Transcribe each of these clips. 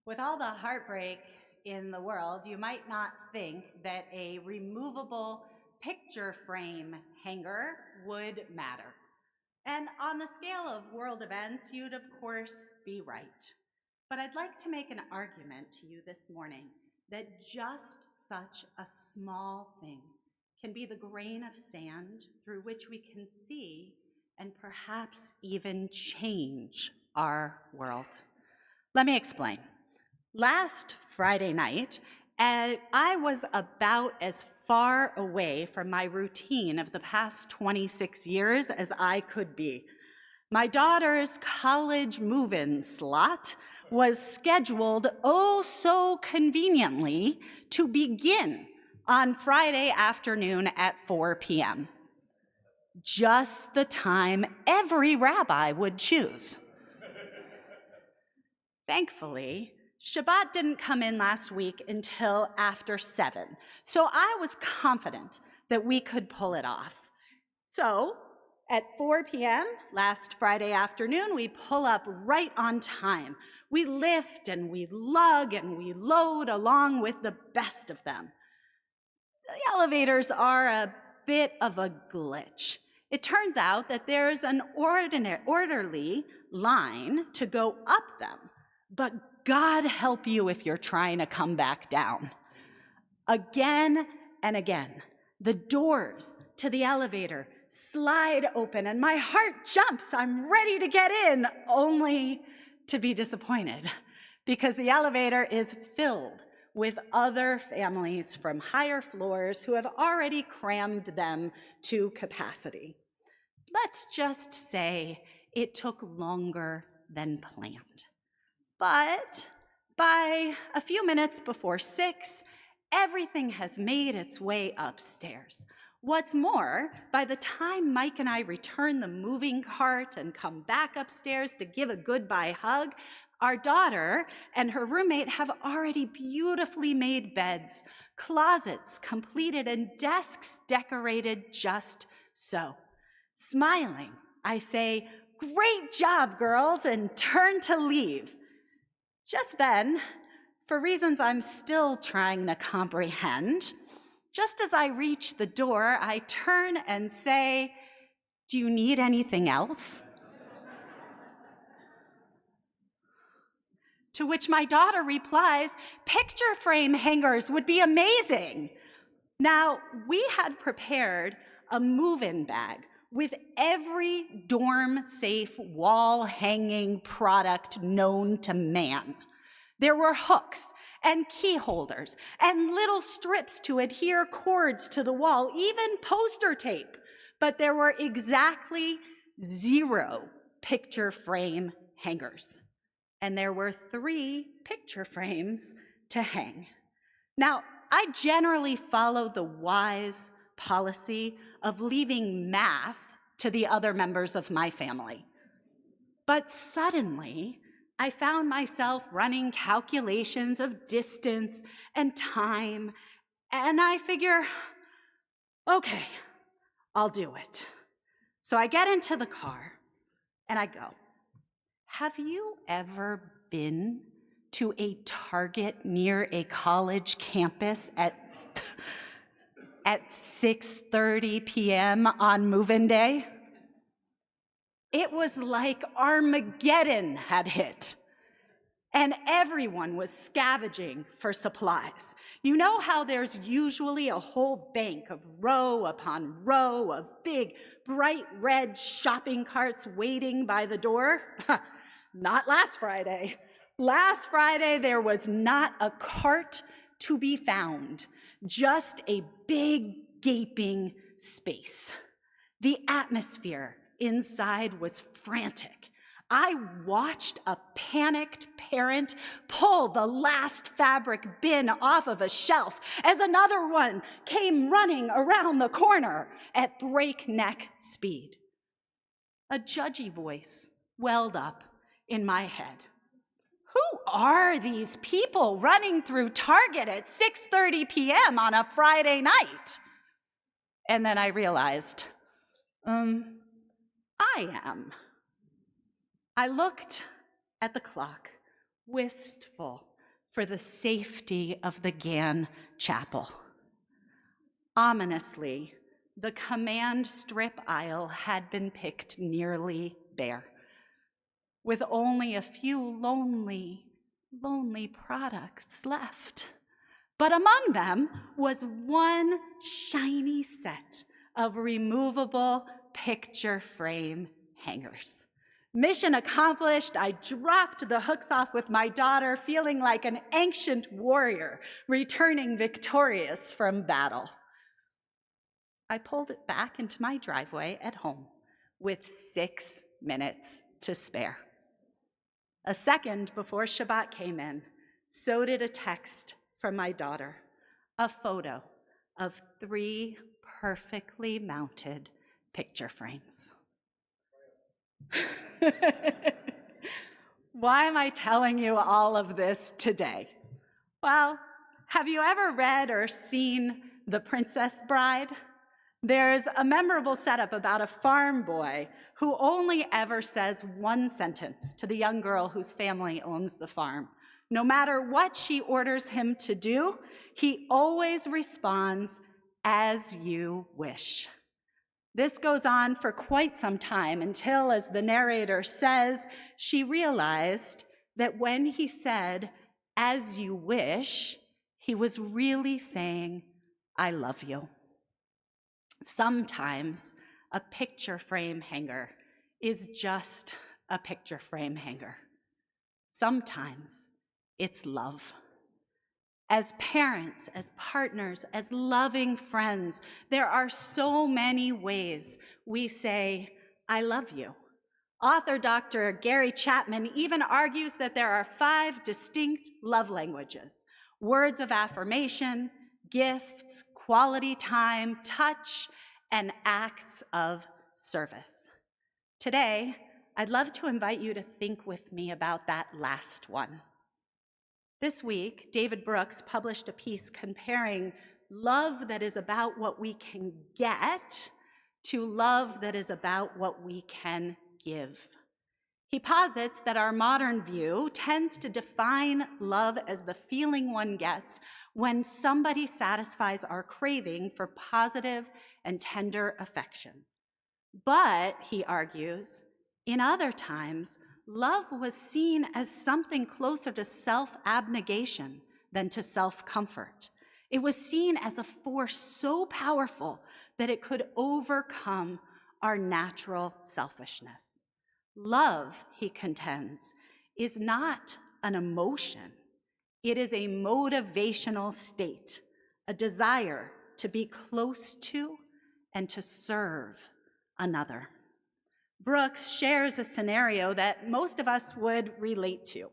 With all the heartbreak in the world, you might not think that a removable picture frame hanger would matter. And on the scale of world events, you'd of course be right. But I'd like to make an argument to you this morning that just such a small thing can be the grain of sand through which we can see and perhaps even change our world. Let me explain. Last Friday night, I was about as far away from my routine of the past 26 years as I could be. My daughter's college move-in slot was scheduled oh so conveniently to begin on Friday afternoon at 4 p.m. Just the time every rabbi would choose. Thankfully, Shabbat didn't come in last week until after 7, so I was confident that we could pull it off. So, at 4 p.m. last Friday afternoon, we pull up right on time. We lift and we lug and we load along with the best of them. The elevators are a bit of a glitch. It turns out that there's an orderly line to go up them, but God help you if you're trying to come back down. Again and again, the doors to the elevator slide open and my heart jumps. I'm ready to get in, only to be disappointed because the elevator is filled with other families from higher floors who have already crammed them to capacity. Let's just say it took longer than planned. But by a few minutes before 6, everything has made its way upstairs. What's more, by the time Mike and I return the moving cart and come back upstairs to give a goodbye hug, our daughter and her roommate have already beautifully made beds, closets completed, and desks decorated just so. Smiling, I say, "Great job, girls," and turn to leave. Just then, for reasons I'm still trying to comprehend, just as I reach the door, I turn and say, "Do you need anything else?" To which my daughter replies, "Picture frame hangers would be amazing." Now, we had prepared a move-in bag with every dorm-safe wall-hanging product known to man. There were hooks and key holders and little strips to adhere cords to the wall, even poster tape. But there were exactly 0 picture frame hangers. And there were 3 picture frames to hang. Now, I generally follow the wise policy of leaving math to the other members of my family. But suddenly, I found myself running calculations of distance and time, and I figure, okay, I'll do it. So I get into the car, and I go. Have you ever been to a Target near a college campus at 6:30 p.m. on move-in day? It was like Armageddon had hit, and everyone was scavenging for supplies. You know how there's usually a whole bank of row upon row of big, bright red shopping carts waiting by the door? Not last Friday. Last Friday, there was not a cart to be found, just a big, gaping space. The atmosphere inside was frantic. I watched a panicked parent pull the last fabric bin off of a shelf as another one came running around the corner at breakneck speed. A judgy voice welled up in my head. Who are these people running through Target at 6:30 p.m. on a Friday night? And then I realized, I am. I looked at the clock, wistful, for the safety of the Gann Chapel. Ominously, the command strip aisle had been picked nearly bare, with only a few lonely products left. But among them was one shiny set of removable picture frame hangers. Mission accomplished. I dropped the hooks off with my daughter, feeling like an ancient warrior returning victorious from battle. I pulled it back into my driveway at home with 6 minutes to spare. A second before Shabbat came in, so did a text from my daughter, a photo of 3 perfectly mounted picture frames. Why am I telling you all of this today? Well, have you ever read or seen The Princess Bride? There's a memorable setup about a farm boy who only ever says one sentence to the young girl whose family owns the farm. No matter what she orders him to do, he always responds, "As you wish." This goes on for quite some time until, as the narrator says, she realized that when he said, "As you wish," he was really saying, "I love you." Sometimes a picture frame hanger is just a picture frame hanger. Sometimes it's love. As parents, as partners, as loving friends, there are so many ways we say, "I love you." Author Dr. Gary Chapman even argues that there are 5 distinct love languages: words of affirmation, gifts, quality time, touch, and acts of service. Today, I'd love to invite you to think with me about that last one. This week, David Brooks published a piece comparing love that is about what we can get to love that is about what we can give. He posits that our modern view tends to define love as the feeling one gets when somebody satisfies our craving for positive and tender affection. But, he argues, in other times, love was seen as something closer to self-abnegation than to self-comfort. It was seen as a force so powerful that it could overcome our natural selfishness. Love, he contends, is not an emotion. It is a motivational state, a desire to be close to and to serve another. Brooks shares a scenario that most of us would relate to.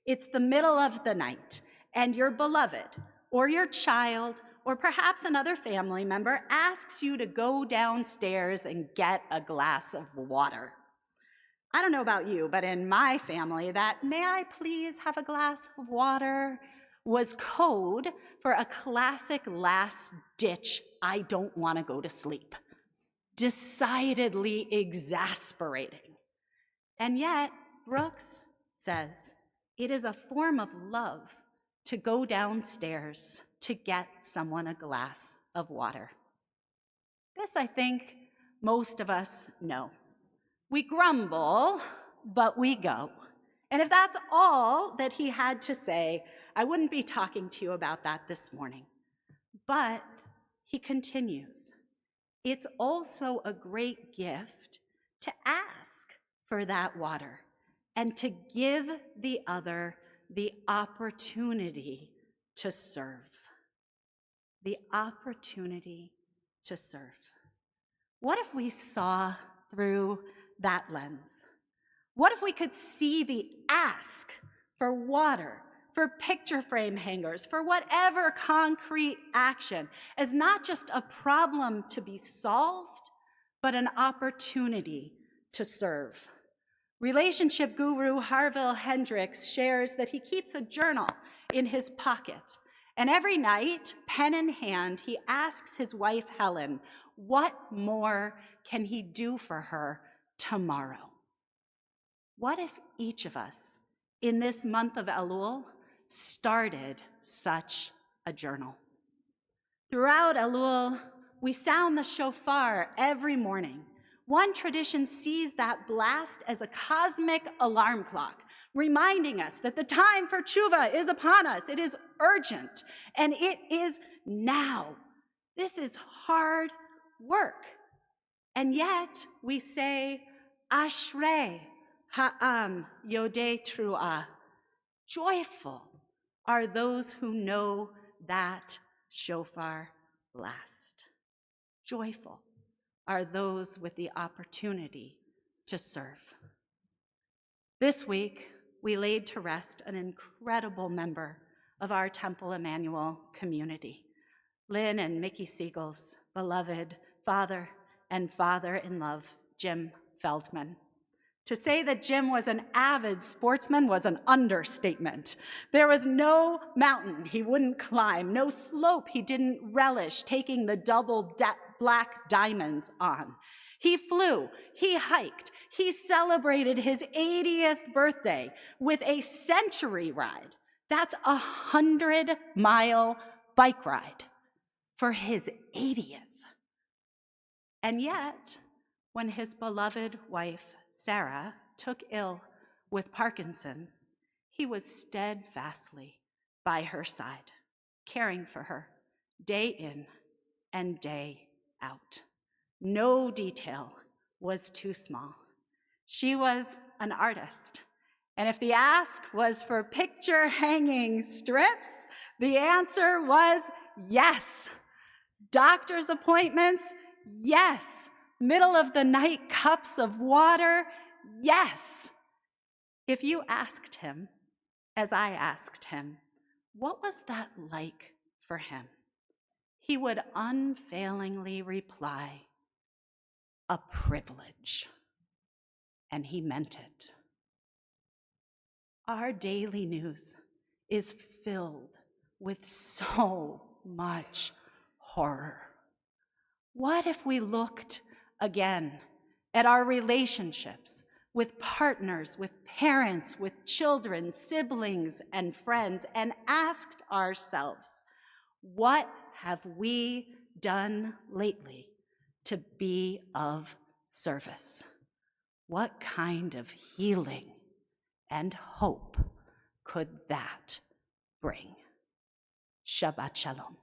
It's the middle of the night, and your beloved, or your child, or perhaps another family member asks you to go downstairs and get a glass of water. I don't know about you, but in my family, that "may I please have a glass of water" was code for a classic last-ditch "I don't want to go to sleep." Decidedly exasperating. And yet, Brooks says, it is a form of love to go downstairs to get someone a glass of water. This, I think, most of us know. We grumble, but we go. And if that's all that he had to say, I wouldn't be talking to you about that this morning. But he continues. It's also a great gift to ask for that water and to give the other the opportunity to serve. The opportunity to serve. What if we saw through that lens? What if we could see the ask for water, for picture frame hangers, for whatever concrete action as not just a problem to be solved, but an opportunity to serve? Relationship guru Harville Hendricks shares that he keeps a journal in his pocket, and every night, pen in hand, he asks his wife Helen, what more can he do for her tomorrow? What if each of us, in this month of Elul, started such a journal. Throughout Elul, we sound the shofar every morning. One tradition sees that blast as a cosmic alarm clock, reminding us that the time for tshuva is upon us. It is urgent, and it is now. This is hard work. And yet we say, Ashrei ha'am yodei truah. Joyful are those who know that shofar blast. Joyful are those with the opportunity to serve. This week, we laid to rest an incredible member of our Temple Emmanuel community, Lynn and Mickey Siegel's beloved father and father-in-love, Jim Feldman. To say that Jim was an avid sportsman was an understatement. There was no mountain he wouldn't climb, no slope he didn't relish taking the double black diamonds on. He flew, he hiked, he celebrated his 80th birthday with a century ride. That's a 100-mile bike ride for his 80th. And yet, when his beloved wife, Sarah, took ill with Parkinson's, he was steadfastly by her side, caring for her day in and day out. No detail was too small. She was an artist, and if the ask was for picture-hanging strips, the answer was yes. Doctor's appointments, yes. Middle of the night cups of water, yes. If you asked him, as I asked him, what was that like for him? He would unfailingly reply, a privilege. And he meant it. Our daily news is filled with so much horror. What if we looked again at our relationships with partners, with parents, with children, siblings, and friends, and asked ourselves, what have we done lately to be of service? What kind of healing and hope could that bring? Shabbat Shalom.